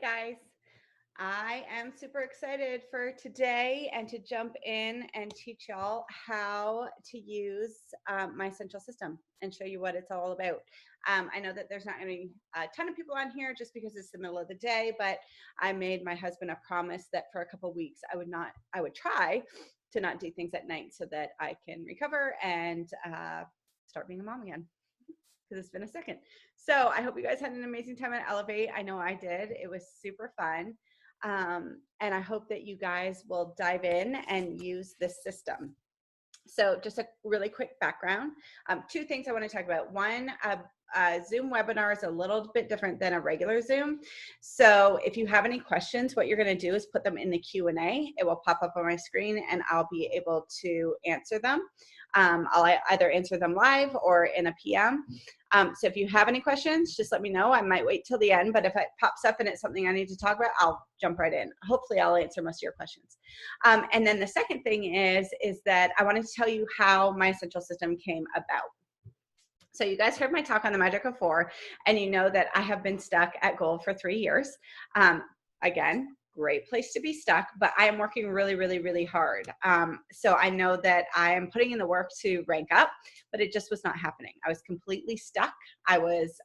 guys, I am super excited for today and to jump in and teach y'all how to use my central system and show you what it's all about. I know that there's not going to be a ton of people on here just because it's the middle of the day, but I made my husband a promise that for a couple of weeks I would try to not do things at night so that I can recover and start being a mom again, because it's been a second. So I hope you guys had an amazing time at Elevate. I know I did. It was super fun. And I hope that you guys will dive in and use this system. So just a really quick background. Two things I want to talk about. One, Zoom webinar is a little bit different than a regular Zoom. So if you have any questions, what you're going to do is put them in the Q&A. It will pop up on my screen and I'll be able to answer them. I'll either answer them live or in a PM. So if you have any questions, just let me know. I might wait till the end, but if it pops up and it's something I need to talk about, I'll jump right in. Hopefully I'll answer most of your questions. And then the second thing is that I wanted to tell you how my central system came about. So you guys heard my talk on the Magic of Four, and you know that I have been stuck at goal for 3 years. Again, great place to be stuck, but I am working really, really, really hard. So I know that I am putting in the work to rank up, but it just was not happening. I was completely stuck. I was,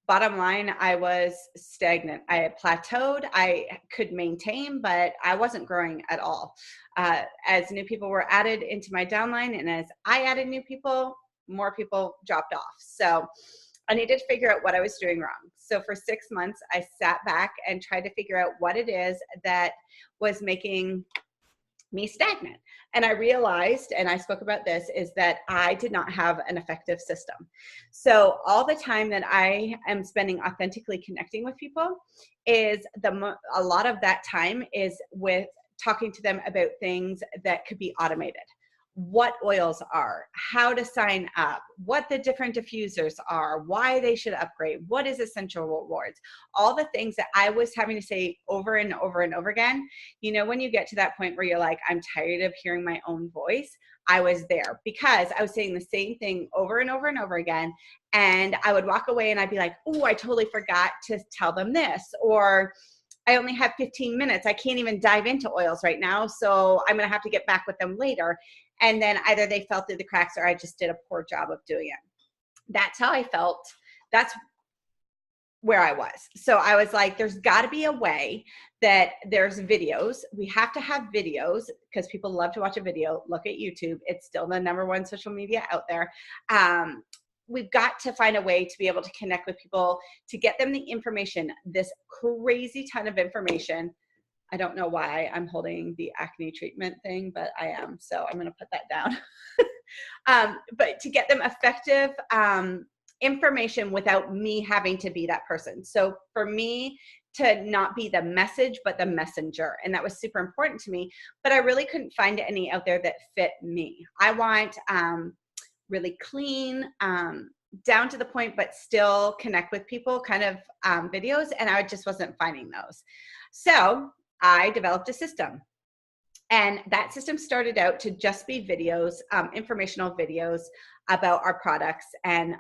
bottom line, I was stagnant. I had plateaued. I could maintain, but I wasn't growing at all. As new people were added into my downline, and as I added new people, more people dropped off. So I needed to figure out what I was doing wrong. So for 6 months, I sat back and tried to figure out what it is that was making me stagnant. And I realized, and I spoke about this, is that I did not have an effective system. So all the time that I am spending authentically connecting with people is a lot of that time is with talking to them about things that could be automated. What oils are, how to sign up, what the different diffusers are, why they should upgrade, what is essential rewards, all the things that I was having to say over and over and over again. You know, when you get to that point where you're like, I'm tired of hearing my own voice, I was there because I was saying the same thing over and over and over again. And I would walk away and I'd be like, oh, I totally forgot to tell them this, or I only have 15 minutes. I can't even dive into oils right now. So I'm going to have to get back with them later. And then either they fell through the cracks or I just did a poor job of doing it. That's how I felt. That's where I was. So I was like, there's got to be a way that there's videos. We have to have videos because people love to watch a video. Look at YouTube. It's still the #1 social media out there. We've got to find a way to be able to connect with people, to get them the information, this crazy ton of information. I don't know why I'm holding the acne treatment thing, but I am. So I'm going to put that down. But to get them effective information without me having to be that person. So for me to not be the message, but the messenger. And that was super important to me. But I really couldn't find any out there that fit me. I want really clean, down to the point, but still connect with people kind of videos. And I just wasn't finding those. So I developed a system. And that system started out to just be videos, informational videos about our products, and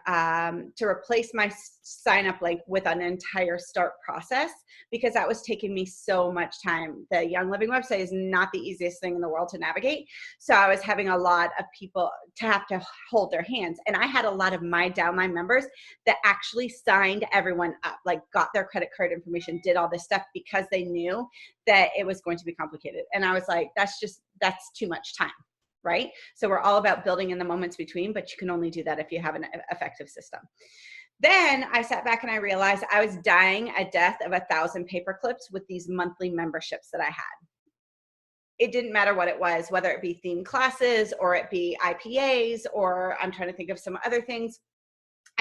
to replace my sign up link with an entire start process, because that was taking me so much time. The Young Living website is not the easiest thing in the world to navigate. So I was having a lot of people to have to hold their hands. And I had a lot of my downline members that actually signed everyone up, like got their credit card information, did all this stuff because they knew that it was going to be complicated. And I was like, that's too much time. Right? So we're all about building in the moments between, but you can only do that if you have an effective system. Then I sat back and I realized I was dying a death of 1,000 paper clips with these monthly memberships that I had. It didn't matter what it was, whether it be themed classes or it be IPAs, or I'm trying to think of some other things.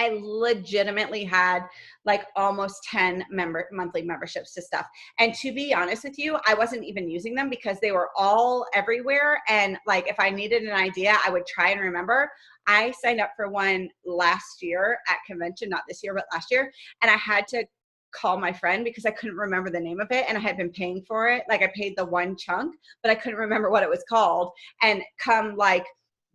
I legitimately had like almost 10 monthly memberships to stuff. And to be honest with you, I wasn't even using them because they were all everywhere. And like, if I needed an idea, I would try and remember. I signed up for one last year at convention, not this year, but last year. And I had to call my friend because I couldn't remember the name of it. And I had been paying for it. Like, I paid the one chunk, but I couldn't remember what it was called. And come like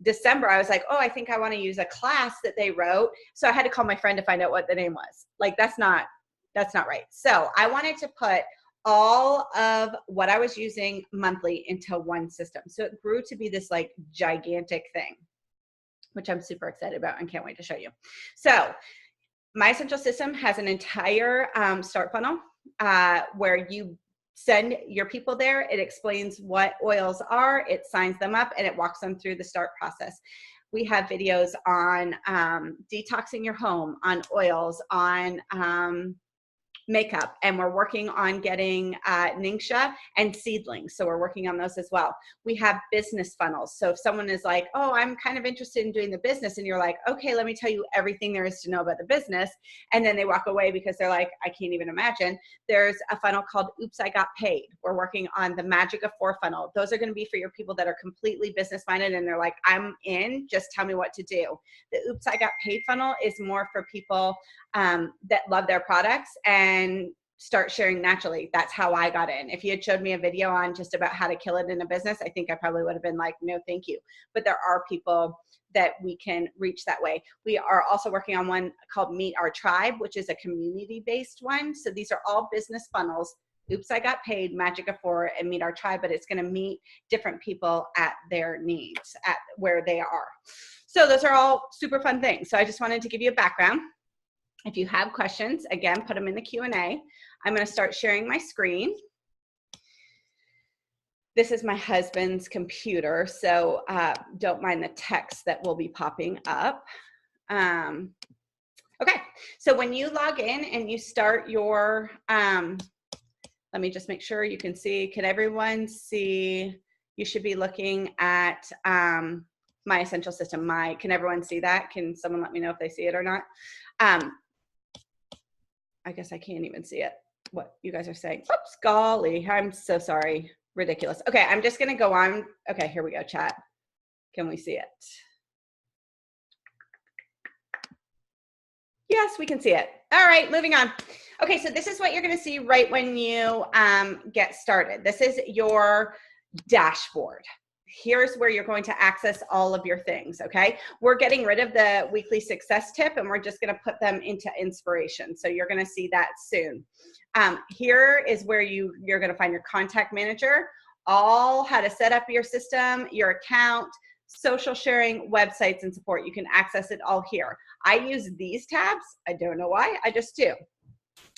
December, I was like, oh, I think I want to use a class that they wrote. So I had to call my friend to find out what the name was. Like, that's not That's not right. So I wanted to put all of what I was using monthly into one system. So it grew to be this like gigantic thing, which I'm super excited about and can't wait to show you. So My Essential System has an entire start funnel where you send your people there. It explains what oils are, it signs them up, and it walks them through the start process. We have videos on detoxing your home, on oils, on makeup, and we're working on getting Ningxia and seedlings. So we're working on those as well. We have business funnels. So if someone is like, oh, I'm kind of interested in doing the business, and you're like, okay, let me tell you everything there is to know about the business, and then they walk away because they're like, I can't even imagine. There's a funnel called Oops, I Got Paid. We're working on the Magic of Four funnel. Those are going to be for your people that are completely business minded and they're like, I'm in, just tell me what to do. The Oops, I Got Paid funnel is more for people that love their products and start sharing naturally. That's how I got in. If you had showed me a video on just about how to kill it in a business, I think I probably would have been like, no, thank you. But there are people that we can reach that way. We are also working on one called Meet Our Tribe, which is a community-based one. So these are all business funnels. Oops, I Got Paid, Magic of Four, and Meet Our Tribe, but it's going to meet different people at their needs, at where they are. So those are all super fun things. So I just wanted to give you a background. If you have questions, again, put them in the Q&A. I'm going to start sharing my screen. This is my husband's computer, so don't mind the text that will be popping up. Okay, so when you log in and you start your, let me just make sure you can see. Can everyone see? You should be looking at My Essential System. Can everyone see that? Can someone let me know if they see it or not? I guess I can't even see it, what you guys are saying. Oops, golly, I'm so sorry. Ridiculous. Okay, I'm just gonna go on. Okay, here we go, chat. Can we see it? Yes, we can see it. All right, moving on. Okay, so this is what you're gonna see right when you get started. This is your dashboard. Here's where you're going to access all of your things, okay? We're getting rid of the weekly success tip and we're just gonna put them into inspiration. So you're gonna see that soon. Here is where you're gonna find your contact manager, all how to set up your system, your account, social sharing, websites, and support. You can access it all here. I use these tabs. I don't know why, I just do.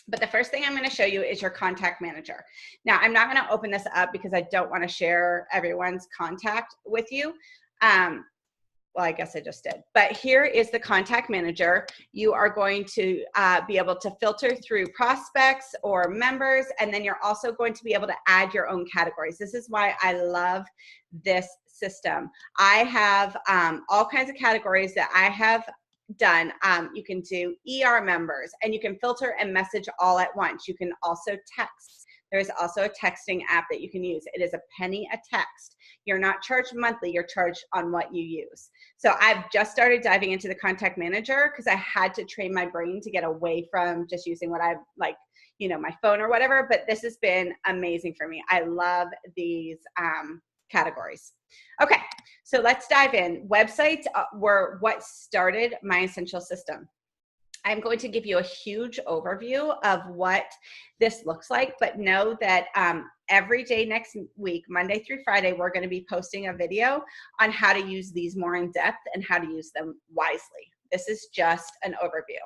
But the first thing I'm going to show you is your contact manager. Now, I'm not going to open this up because I don't want to share everyone's contact with you. Well, I guess I just did. But here is the contact manager. You are going to be able to filter through prospects or members, and then you're also going to be able to add your own categories. This is why I love this system. I have all kinds of categories that I have done. You can do ER members, and you can filter and message all at once. You can also text. There's also a texting app that you can use. It is a penny a text. You're not charged monthly, you're charged on what you use. So I've just started diving into the contact manager because I had to train my brain to get away from just using what I like, you know, my phone or whatever, but this has been amazing for me. I love these categories. Okay, so let's dive in. Websites were what started My Essential System. I'm going to give you a huge overview of what this looks like, but know that every day next week, Monday through Friday, we're going to be posting a video on how to use these more in depth and how to use them wisely. This is just an overview.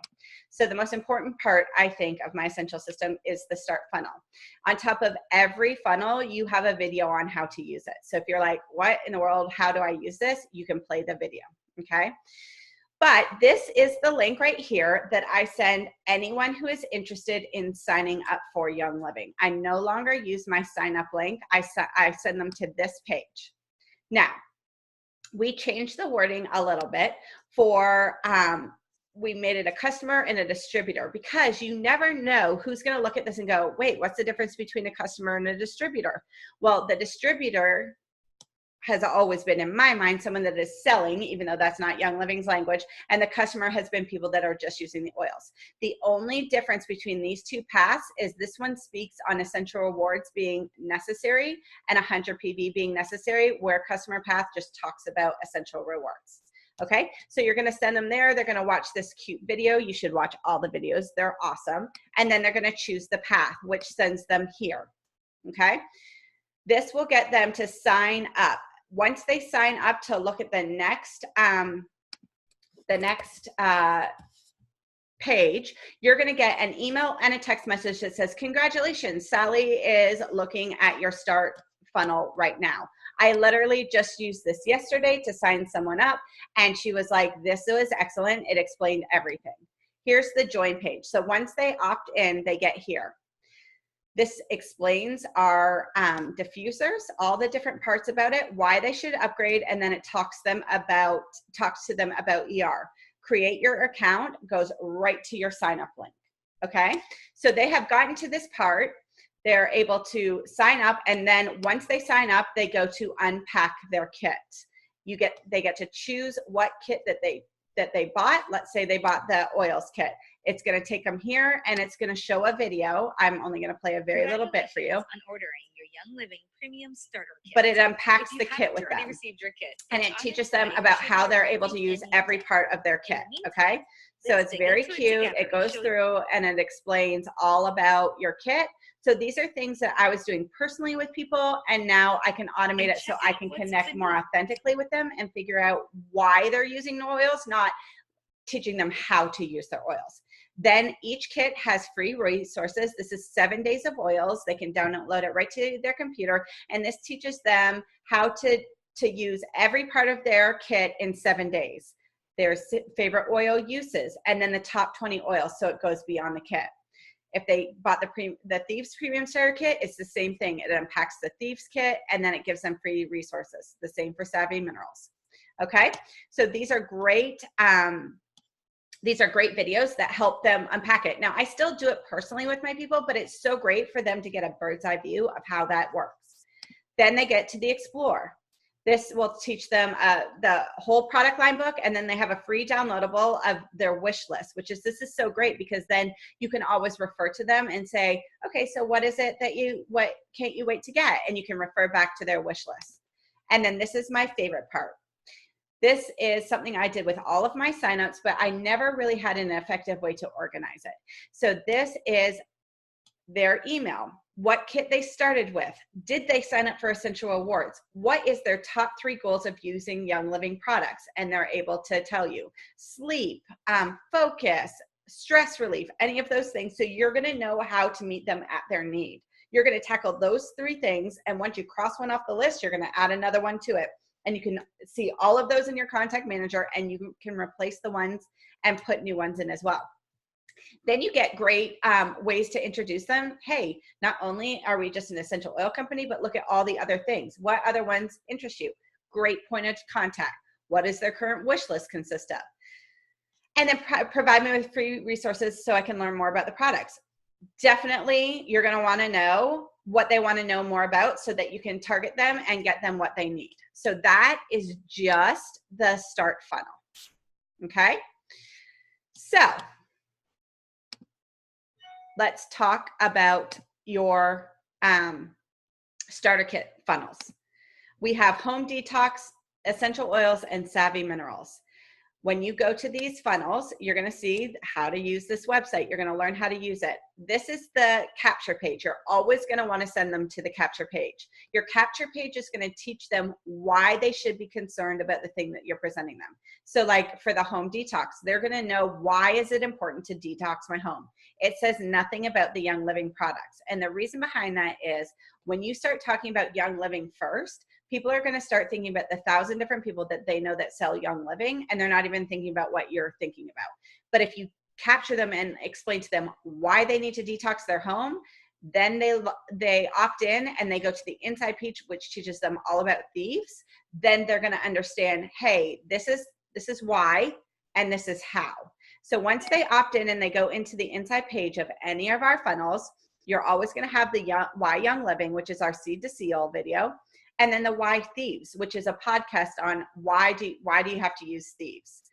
So the most important part, I think, of My Essential System is the start funnel. On top of every funnel, you have a video on how to use it. So if you're like, what in the world, how do I use this? You can play the video, okay? But this is the link right here that I send anyone who is interested in signing up for Young Living. I no longer use my sign up link. I send them to this page. Now, we changed the wording a little bit for, we made it a customer and a distributor, because you never know who's going to look at this and go, wait, what's the difference between a customer and a distributor? Well, the distributor has always been, in my mind, someone that is selling, even though that's not Young Living's language, and the customer has been people that are just using the oils. The only difference between these two paths is this one speaks on essential rewards being necessary and 100 PV being necessary, where customer path just talks about essential rewards. Okay, so you're gonna send them there. They're gonna watch this cute video. You should watch all the videos. They're awesome. And then they're gonna choose the path, which sends them here. Okay, this will get them to sign up. Once they sign up to look at the next page, you're going to get an email and a text message that says, congratulations, Sally is looking at your start funnel right now. I literally just used this yesterday to sign someone up, and she was like, this was excellent. It explained everything. Here's the join page. So once they opt in, they get here. This explains our diffusers, all the different parts about it, why they should upgrade, and then it talks to them about ER. Create your account goes right to your sign up link. Okay, so they have gotten to this part. They're able to sign up, and then once they sign up, they go to unpack their kit. They get to choose what kit that they bought. Let's say they bought the oils kit. It's going to take them here, and it's going to show a video. I'm only going to play a very little bit for you. On ordering your Young Living Premium Starter Kit. But it unpacks the kit with them. Your kit, and it teaches them about how they're able to use every part of their kit. Okay, so it's very cute. It goes through and it explains all about your kit. So these are things that I was doing personally with people, and now I can automate it so I can connect more authentically with them and figure out why they're using the oils, not teaching them how to use their oils. Then each kit has free resources. This is 7 days of oils. They can download it right to their computer, and this teaches them how to use every part of their kit in 7 days. Their favorite oil uses, and then the top 20 oils, so it goes beyond the kit. If they bought the Thieves Premium Starter Kit, it's the same thing. It unpacks the Thieves Kit, and then it gives them free resources. The same for Savvy Minerals. Okay, so these are great. These are great videos that help them unpack it. Now, I still do it personally with my people, but it's so great for them to get a bird's eye view of how that works. Then they get to the Explore. This will teach them the whole product line book, and then they have a free downloadable of their wish list, this is so great because then you can always refer to them and say, okay, so what is it that what can't you wait to get? And you can refer back to their wish list. And then this is my favorite part. This is something I did with all of my signups, but I never really had an effective way to organize it. So this is their email. What kit they started with. Did they sign up for Essential Awards? What is their top 3 goals of using Young Living products? And they're able to tell you. Sleep, focus, stress relief, any of those things. So you're going to know how to meet them at their need. You're going to tackle those 3 things. And once you cross one off the list, you're going to add another one to it. And you can see all of those in your contact manager, and you can replace the ones and put new ones in as well. Then you get great ways to introduce them. Hey, not only are we just an essential oil company, but look at all the other things. What other ones interest you? Great point of contact. What does their current wish list consist of? And then provide me with free resources so I can learn more about the products. Definitely, you're going to want to know what they want to know more about so that you can target them and get them what they need. So that is just the start funnel. Okay? So let's talk about your starter kit funnels. We have Home Detox, Essential Oils, and Savvy Minerals. When you go to these funnels, you're going to see how to use this website. You're going to learn how to use it. This is the capture page. You're always going to want to send them to the capture page. Your capture page is going to teach them why they should be concerned about the thing that you're presenting them. So like for the home detox, they're going to know, why is it important to detox my home? It says nothing about the Young Living products. And the reason behind that is when you start talking about Young Living first, people are going to start thinking about the 1,000 different people that they know that sell Young Living, and they're not even thinking about what you're thinking about. But if you capture them and explain to them why they need to detox their home, then they opt in and they go to the inside page, which teaches them all about thieves. Then they're going to understand, hey, this is why, and this is how. So once they opt in and they go into the inside page of any of our funnels, you're always going to have the Why Young Living, which is our Seed to Seal video. And then the Why Thieves, which is a podcast on why do you have to use thieves.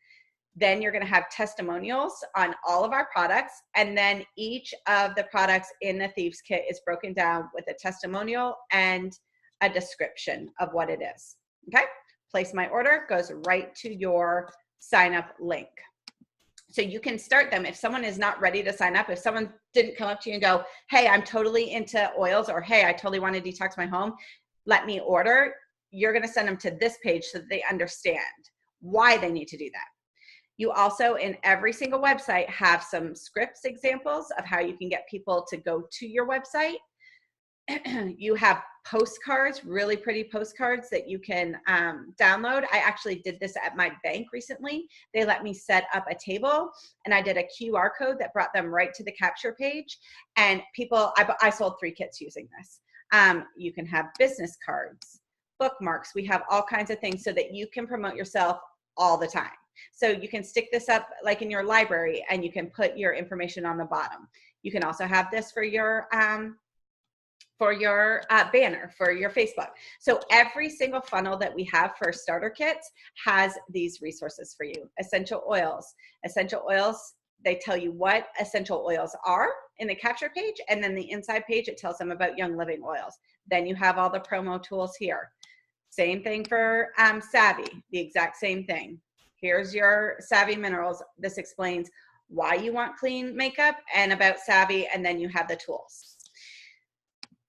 Then you're going to have testimonials on all of our products. And then each of the products in the Thieves Kit is broken down with a testimonial and a description of what it is. Okay. place my order, goes right to your sign up link. So you can start them if someone is not ready to sign up. If someone didn't come up to you and go, hey, I'm totally into oils, or hey, I totally want to detox my home, let me order. You're going to send them to this page so that they understand why they need to do that. You also, in every single website, have some scripts examples of how you can get people to go to your website. You have postcards, really pretty postcards that you can download. I actually did this at my bank recently. They let me set up a table, and I did a QR code that brought them right to the capture page. And people, I sold 3 kits using this. You can have business cards, bookmarks. We have all kinds of things so that you can promote yourself all the time. So you can stick this up like in your library, and you can put your information on the bottom. You can also have this for your banner for your Facebook. So every single funnel that we have for starter kits has these resources for you. Essential oils. Essential oils, they tell you what essential oils are in the capture page, and then the inside page, it tells them about Young Living oils. Then you have all the promo tools here. Same thing for Savvy, the exact same thing. Here's your Savvy minerals. This explains why you want clean makeup and about Savvy, and then you have the tools.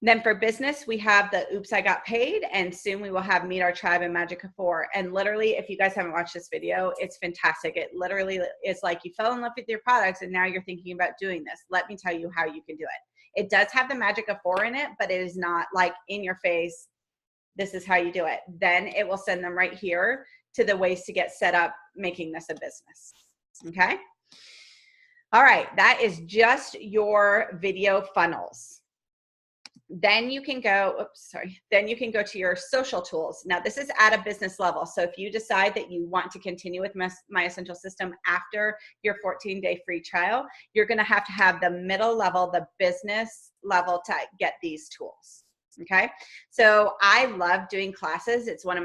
Then for business, we have the Oops, I Got Paid, and soon we will have Meet Our Tribe and Magica 4. And literally, if you guys haven't watched this video, it's fantastic. It literally is like you fell in love with your products and now you're thinking about doing this. Let me tell you how you can do it. It does have the Magica 4 in it, but it is not like in your face, this is how you do it. Then it will send them right here to the ways to get set up making this a business. Okay? All right, that is just your video funnels. Then you can go, then you can go to your social tools. Now this is at a business level. So if you decide that you want to continue with My Essential System after your 14-day free trial, you're gonna have to have the middle level, the business level to get these tools. Okay, so I love doing classes. It's one of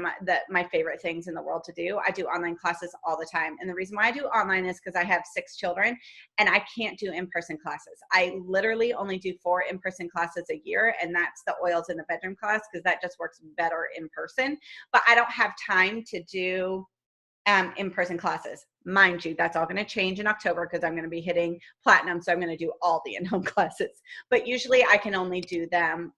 my favorite things in the world to do. I do online classes all the time. And the reason why I do online is because I have 6 children and I can't do in-person classes. I literally only do 4 in-person classes a year, and that's the oils in the bedroom class because that just works better in person. But I don't have time to do in-person classes. Mind you, that's all going to change in October because I'm going to be hitting platinum. So I'm going to do all the in-home classes. But usually I can only do them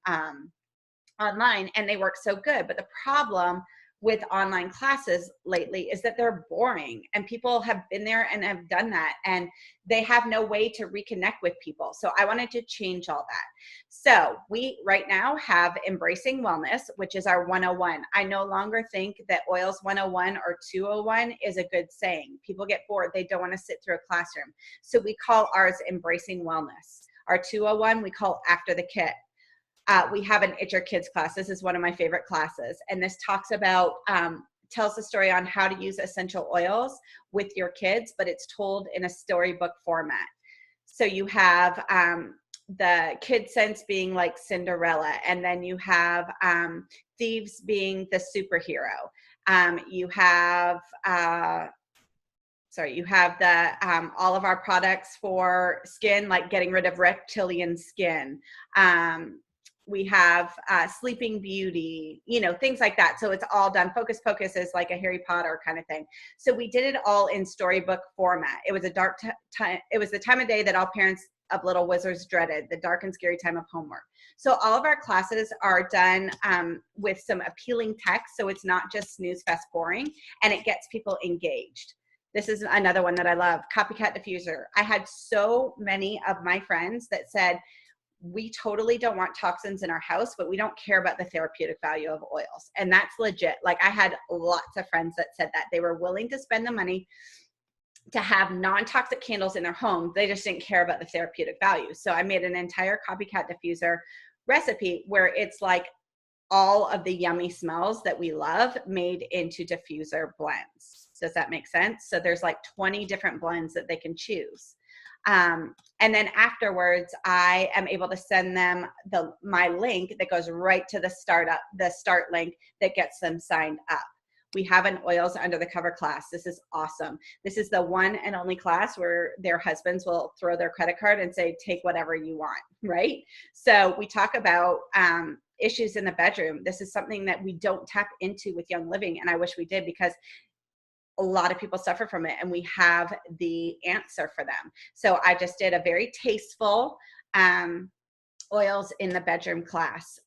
online, and they work so good. But the problem with online classes lately is that they're boring, and people have been there and have done that, and they have no way to reconnect with people. So I wanted to change all that. So we right now have Embracing Wellness, which is our 101. I no longer think that Oils 101 or 201 is a good saying. People get bored. They don't want to sit through a classroom. So we call ours Embracing Wellness. Our 201 we call After the Kit. We have an Itcher Kids class. This is one of my favorite classes. And this talks about, tells the story on how to use essential oils with your kids, but it's told in a storybook format. So you have the kid sense being like Cinderella, and then you have thieves being the superhero. You have you have the all of our products for skin, like getting rid of reptilian skin. We have Sleeping Beauty, you know, things like that. So it's all done. Focus Pocus is like a Harry Potter kind of thing. So we did it all in storybook format. It was a dark time. It was the time of day that all parents of little wizards dreaded, the dark and scary time of homework. So all of our classes are done with some appealing text. So it's not just snooze fast boring, and it gets people engaged. This is another one that I love, Copycat Diffuser. I had so many of my friends that said, we totally don't want toxins in our house, but we don't care about the therapeutic value of oils. And that's legit. Like I had lots of friends that said that they were willing to spend the money to have non-toxic candles in their home. They just didn't care about the therapeutic value. So I made an entire Copycat Diffuser recipe where it's like all of the yummy smells that we love made into diffuser blends. Does that make sense? So there's like 20 different blends that they can choose. And then afterwards, I am able to send them my link that goes right to the start link that gets them signed up. we have an oils under the cover class. This is awesome. This is the one and only class where their husbands will throw their credit card and say, take whatever you want, right? So we talk about issues in the bedroom. This is something that we don't tap into with Young Living, and I wish we did, because a lot of people suffer from it, and we have the answer for them. So I just did a very tasteful oils in the bedroom class.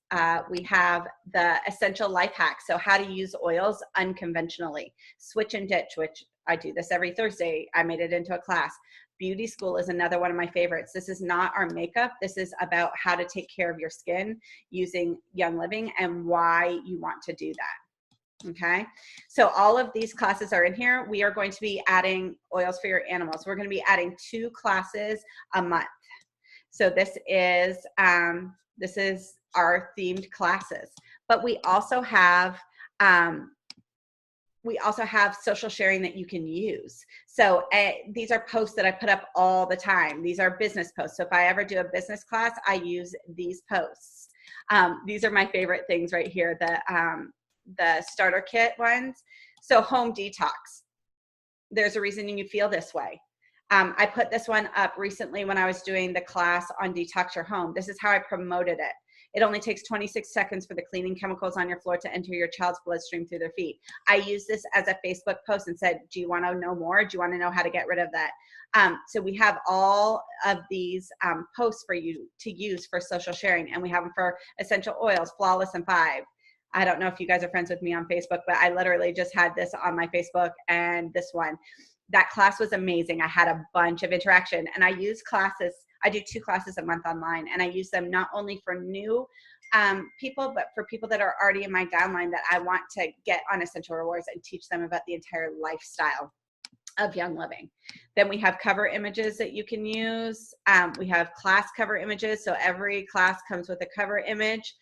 We have the essential life hacks. So how to use oils unconventionally. Switch and ditch, which I do this every Thursday. I made it into a class. Beauty school is another one of my favorites. This is not our makeup. This is about how to take care of your skin using Young Living and why you want to do that. Okay, so all of these classes are in here. We are going to be adding oils for your animals. We're going to be adding 2 classes a month. So this is our themed classes, but we also have social sharing that you can use. So these are posts that I put up all the time. These are business posts. So if I ever do a business class, I use these posts. These are my favorite things right here. The starter kit ones. So home detox. There's a reason you feel this way. I put this one up recently when I was doing the class on Detox Your Home. This is how I promoted it. It only takes 26 seconds for the cleaning chemicals on your floor to enter your child's bloodstream through their feet. I used this as a Facebook post and said, do you want to know more? Do you want to know how to get rid of that? So we have all of these posts for you to use for social sharing, and we have them for essential oils, flawless, and 5. I don't know if you guys are friends with me on Facebook, but I literally just had this on my Facebook, and this one. That class was amazing. I had a bunch of interaction, and I use classes. I do 2 classes a month online, and I use them not only for new people, but for people that are already in my downline that I want to get on Essential Rewards and teach them about the entire lifestyle of Young Living. Then we have cover images that you can use. We have class cover images. So every class comes with a cover image.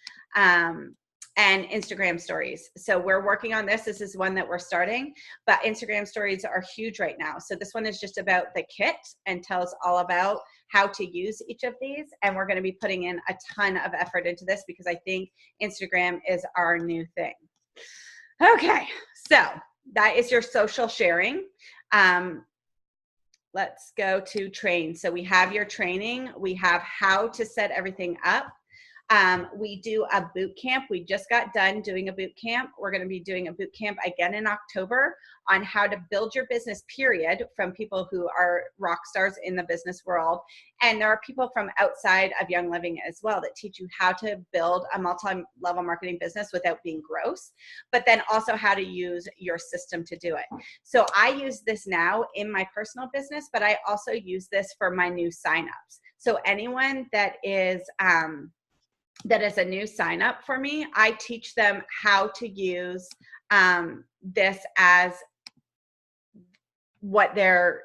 And Instagram stories. So we're working on this. This is one that we're starting, but Instagram stories are huge right now. So this one is just about the kit and tells all about how to use each of these. And we're going to be putting in a ton of effort into this because I think Instagram is our new thing. Okay, so that is your social sharing. Let's go to train. So we have your training. We have how to set everything up. We do a boot camp. We just got done doing a boot camp. We're going to be doing a boot camp again in October on how to build your business, period, from people who are rock stars in the business world. And there are people from outside of Young Living as well that teach you how to build a multi-level marketing business without being gross, but then also how to use your system to do it. So I use this now in my personal business, but I also use this for my new signups. So anyone that is a new sign up for me, I teach them how to use this as what they're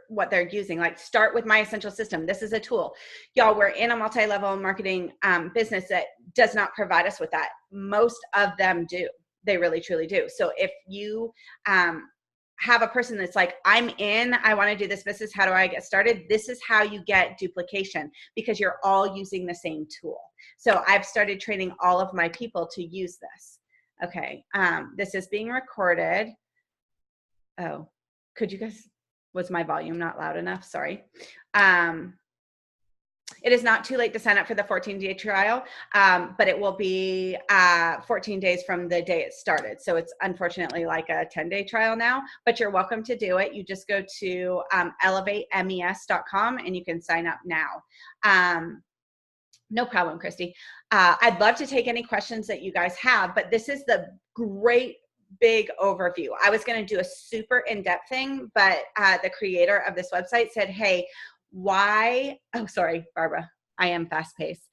using. Like, start with my essential system. This is a tool. Y'all, we're in a multi-level marketing business that does not provide us with that. Most of them do. They really, truly do. So if you have a person that's like, I want to do this business, how do I get started? This is how you get duplication, because you're all using the same tool. So I've started training all of my people to use this. Okay, this is being recorded. Oh, was my volume not loud enough? Sorry. It is not too late to sign up for the 14-day trial, but it will be 14 days from the day it started. So it's unfortunately like a 10-day trial now, but you're welcome to do it. You just go to elevatemes.com and you can sign up now. No problem, Christy. I'd love to take any questions that you guys have, but this is the great big overview. I was going to do a super in-depth thing, but the creator of this website said, hey, sorry, Barbara, I am fast paced.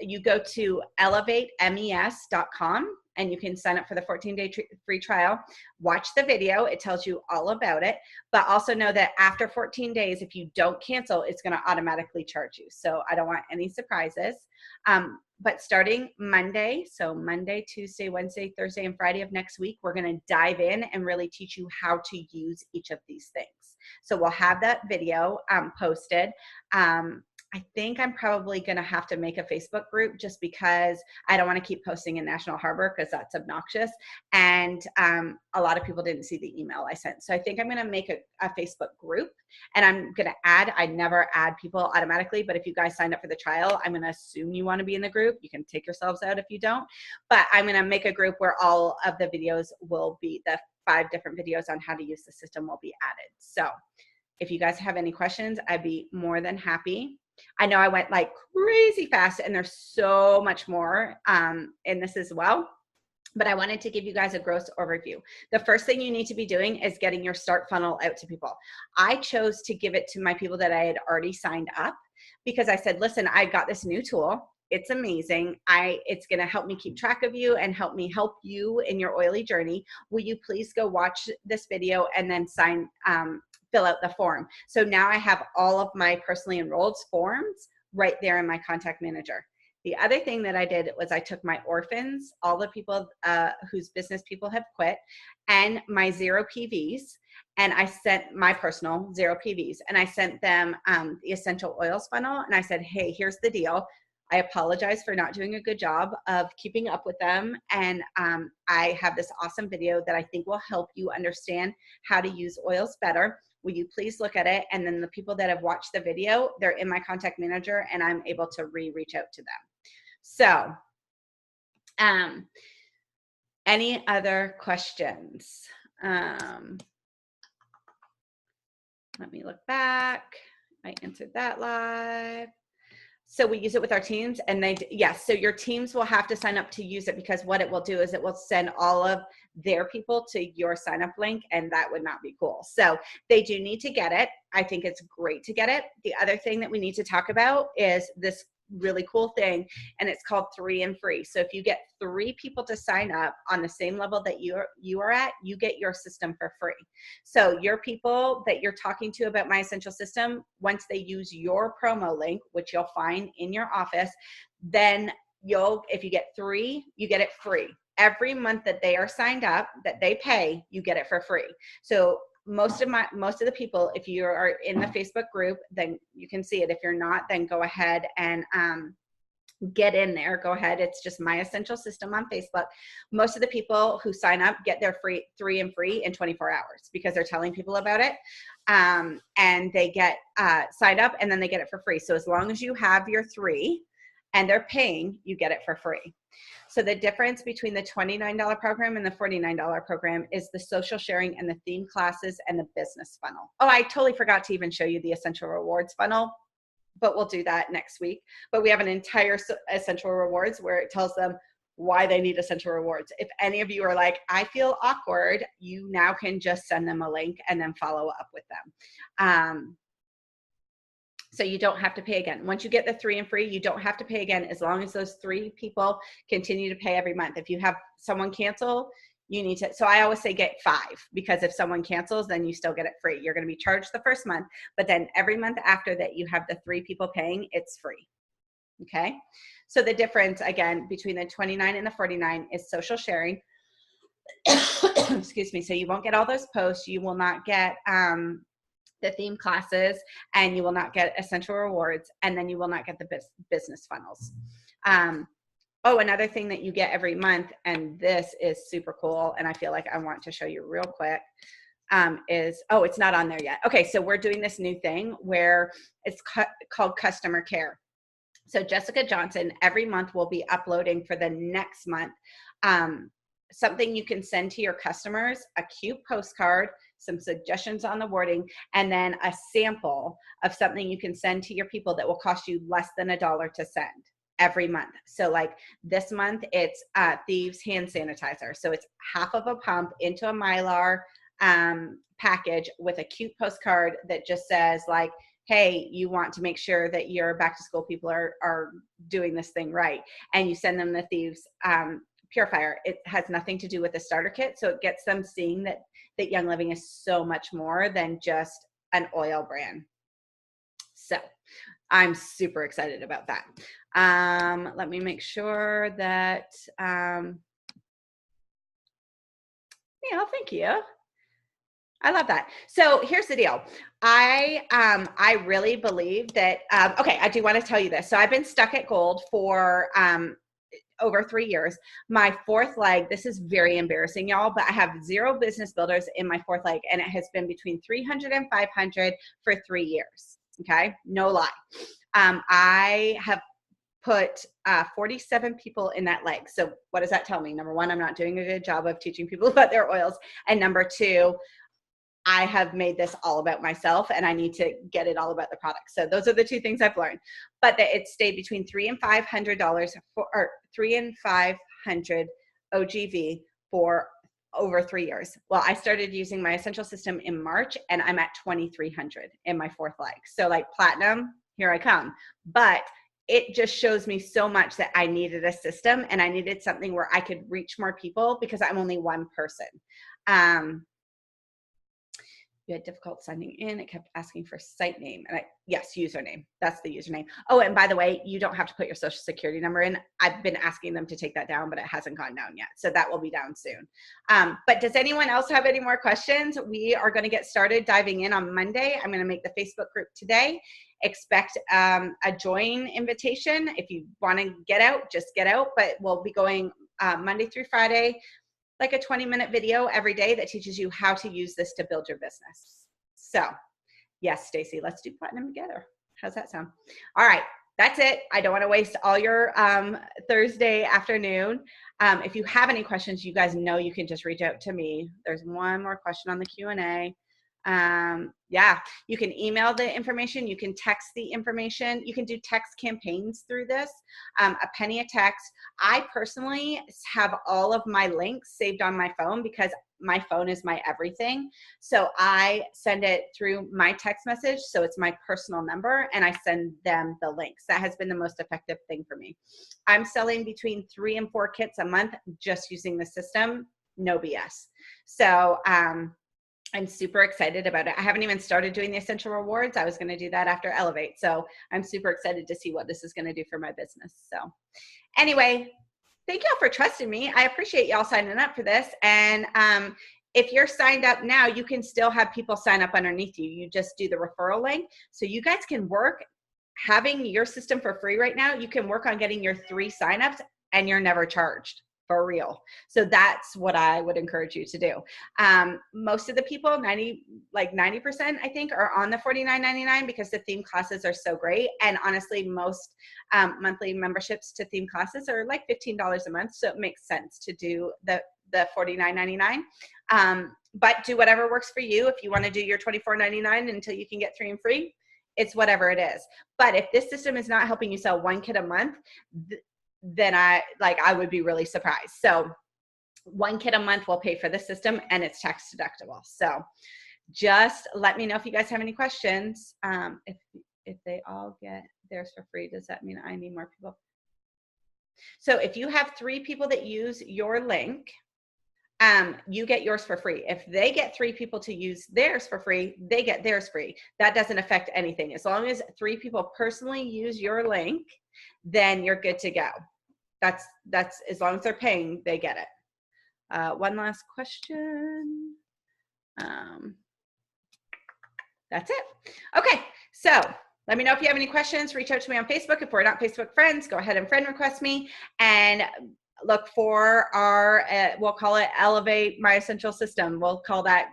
You go to elevatemes.com and you can sign up for the 14-day free trial. Watch the video. It tells you all about it, but also know that after 14 days, if you don't cancel, it's going to automatically charge you. So I don't want any surprises. But starting Monday, so Monday, Tuesday, Wednesday, Thursday, and Friday of next week, we're going to dive in and really teach you how to use each of these things. So we'll have that video posted. I think I'm probably going to have to make a Facebook group just because I don't want to keep posting in National Harbor because that's obnoxious. And a lot of people didn't see the email I sent. So I think I'm going to make a Facebook group, and I'm going to I never add people automatically, but if you guys signed up for the trial, I'm going to assume you want to be in the group. You can take yourselves out if you don't, but I'm going to make a group where all of the videos will be, the 5 different videos on how to use the system will be added. So if you guys have any questions, I'd be more than happy. I know I went like crazy fast, and there's so much more in this as well, but I wanted to give you guys a gross overview. The first thing you need to be doing is getting your start funnel out to people. I chose to give it to my people that I had already signed up because I said, listen, I got this new tool. It's amazing. It's going to help me keep track of you and help me help you in your oily journey. Will you please go watch this video and then fill out the form? So now I have all of my personally enrolled forms right there in my contact manager. The other thing that I did was I took my orphans, all the people whose business people have quit, and my 0 PVs, and I sent my personal 0 PVs, and I sent them the essential oils funnel, and I said, hey, here's the deal. I apologize for not doing a good job of keeping up with them, and I have this awesome video that I think will help you understand how to use oils better. Will you please look at it? And then the people that have watched the video, they're in my contact manager, and I'm able to reach out to them. So, any other questions? Let me look back. I answered that live. So we use it with our teams, and yes, so your teams will have to sign up to use it, because what it will do is it will send all of their people to your sign up link, and that would not be cool. So they do need to get it. I think it's great to get it. The other thing that we need to talk about is this really cool thing, and it's called 3 and free. So if you get 3 people to sign up on the same level that you are at, you get your system for free. So your people that you're talking to about My Essential System, once they use your promo link, which you'll find in your office, then if you get 3, you get it free. Every month that they are signed up, that they pay, you get it for free. So most of the people, if you are in the Facebook group, then you can see it. If you're not, then go ahead and get in there. Go ahead. It's just My Essential System on Facebook. Most of the people who sign up get their 3 and free in 24 hours because they're telling people about it. And they get signed up, and then they get it for free. So as long as you have your 3 and they're paying, you get it for free. So the difference between the $29 program and the $49 program is the social sharing and the theme classes and the business funnel. Oh, I totally forgot to even show you the essential rewards funnel, but we'll do that next week. But we have an entire essential rewards where it tells them why they need essential rewards. If any of you are like, I feel awkward, you now can just send them a link and then follow up with them. So you don't have to pay again. Once you get the 3 and free, you don't have to pay again, as long as those 3 people continue to pay every month. If you have someone cancel, you need to, so I always say get 5, because if someone cancels, then you still get it free. You're going to be charged the first month, but then every month after that, you have the 3 people paying, it's free. Okay. So the difference again between the 29 and the 49 is social sharing. Excuse me. So you won't get all those posts. You will not get, the theme classes, and you will not get essential rewards, and then you will not get the business funnels. Oh, another thing that you get every month, and this is super cool, and I feel like I want to show you real quick, is, oh, it's not on there yet. Okay, so we're doing this new thing where it's called customer care. So Jessica Johnson every month will be uploading for the next month something you can send to your customers, a cute postcard, some suggestions on the wording, and then a sample of something you can send to your people that will cost you less than $1 to send every month. So like this month, it's Thieves hand sanitizer. So it's half of a pump into a Mylar package with a cute postcard that just says like, hey, you want to make sure that your back to school people are doing this thing right. And you send them the Thieves purifier. It has nothing to do with the starter kit. So it gets them seeing that Young Living is so much more than just an oil brand. So I'm super excited about that. Let me make sure that, yeah, thank you. I love that. So here's the deal. I really believe that, okay, I do want to tell you this. So I've been stuck at gold for over 3 years. My fourth leg, this is very embarrassing, y'all, but I have 0 business builders in my fourth leg, and it has been between 300 and 500 for 3 years. Okay, no lie. I have put 47 people in that leg. So what does that tell me? Number one, I'm not doing a good job of teaching people about their oils. And number two, I have made this all about myself and I need to get it all about the product. So those are the 2 things I've learned. But that it stayed between $300 and $500 or $300 and $500 OGV for over 3 years. Well, I started using my essential system in March and I'm at 2,300 in my fourth leg. So like platinum, here I come. But it just shows me so much that I needed a system and I needed something where I could reach more people because I'm only one person. You had difficult signing in. It kept asking for site name. And yes, username. That's the username. Oh, and by the way, you don't have to put your social security number in. I've been asking them to take that down, but it hasn't gone down yet. So that will be down soon. But does anyone else have any more questions? We are going to get started diving in on Monday. I'm going to make the Facebook group today. Expect a join invitation. If you want to get out, just get out. But we'll be going Monday through Friday, like a 20-minute video every day that teaches you how to use this to build your business. So yes, Stacy, let's do platinum together. How's that sound? All right, that's it. I don't want to waste all your Thursday afternoon. If you have any questions, you guys know you can just reach out to me. There's one more question on the Q&A. Yeah, you can email the information, you can text the information, you can do text campaigns through this, a penny a text. I personally have all of my links saved on my phone because my phone is my everything. So I send it through my text message. So it's my personal number and I send them the links. That has been the most effective thing for me. I'm selling between 3 and 4 kits a month just using the system, no BS. So, I'm super excited about it. I haven't even started doing the essential rewards. I was going to do that after Elevate. So I'm super excited to see what this is going to do for my business. So anyway, thank y'all for trusting me. I appreciate y'all signing up for this. And if you're signed up now, you can still have people sign up underneath you. You just do the referral link. So you guys can work having your system for free right now. You can work on getting your 3 signups and you're never charged. For real. So that's what I would encourage you to do. Most of the people, 90% I think, are on the $49.99 because the theme classes are so great. And honestly, most monthly memberships to theme classes are like $15 a month. So it makes sense to do the $49.99. But do whatever works for you. If you want to do your $24.99 until you can get 3 and free, it's whatever it is. But if this system is not helping you sell 1 kit a month, then I would be really surprised. So 1 kit a month will pay for the system and it's tax deductible. So just let me know if you guys have any questions. If they all get theirs for free, does that mean I need more people? So if you have 3 people that use your link, you get yours for free. If they get 3 people to use theirs for free, they get theirs free. That doesn't affect anything. As long as 3 people personally use your link, then you're good to go. That's as long as they're paying, they get it. One last question. That's it. Okay, so let me know if you have any questions. Reach out to me on Facebook. If we're not Facebook friends, go ahead and friend request me and look for our, we'll call it Elevate My Essential System. We'll call that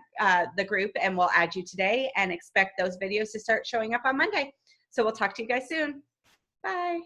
the group and we'll add you today and expect those videos to start showing up on Monday. So we'll talk to you guys soon. Bye.